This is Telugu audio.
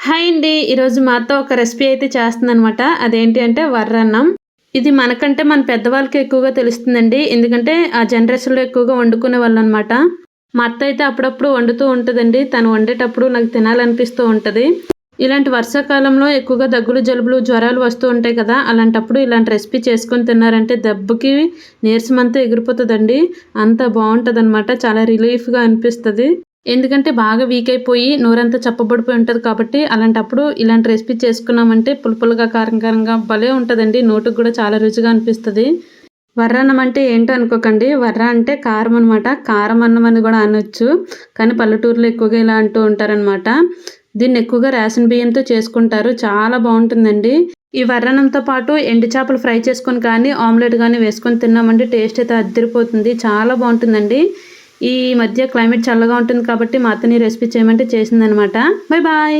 హాయ్ అండి. ఈరోజు మా అత్త ఒక రెసిపీ అయితే చేస్తుందనమాట. అదేంటి అంటే వర్రన్నం. ఇది మనకంటే మన పెద్దవాళ్ళకి ఎక్కువగా తెలుస్తుందండి. ఎందుకంటే ఆ జనరేషన్‌లో ఎక్కువగా వండుకునే వాళ్ళనమాట. మా అత్త అయితే అప్పుడప్పుడు వండుతూ ఉంటదండి. తను వండేటప్పుడు నాకు తినాలనిపిస్తూ ఉంటది. ఇలాంటి వర్షాకాలంలో ఎక్కువగా దగ్గులు, జలుబులు, జ్వరాలు వస్తూ ఉంటాయి కదా! అలాంటప్పుడు ఇలాంటి రెసిపీ చేసుకొని తిన్నారంటే దెబ్బకి నీరసమంతా ఎగిరిపోతదండి. అంత బావుంటదనమాట. చాలా రిలీఫ్‌గా అనిపిస్తది. ఎందుకంటే బాగా వీక్ అయిపోయి నోరంతా చప్పబడిపోయి ఉంటది కాబట్టి, అలాంటప్పుడు ఇలాంటి రెసిపీ చేసుకున్నామంటే పులుపులుగా, కారం కారంగా భలే ఉంటదండి. నోటికి గూడా చాలా రుచిగా అనిపిస్తది. వర్రన్నం అంటే ఏంటో అనుకోకండి. వర్ర అంటే కారం అనమాట. కారం అన్నం అని గూడా అనొచ్చు. కానీ పల్లెటూరులో ఎక్కువగా ఇలా అంటూ ఉంటారనమాట. దీన్ని ఎక్కువగా రేషన్ బియ్యంతో చేసుకుంటారు. చాలా బావుంటుందండి. ఈ వర్రన్నంతో పాటు ఎండు చేపలు ఫ్రై చేసుకొని కానీ, ఆమ్లెట్ గానీ వేసుకొని తిన్నామంటే టేస్ట్ అయితే అద్దిరిపోతుంది. చాలా బావుంటుందండి. ఈ మధ్య క్లైమేట్ చల్లగా ఉంటుంది కాబట్టి మా అత్తని రెసిపీ చేయమంటే చేసిందనమాట. Bye bye.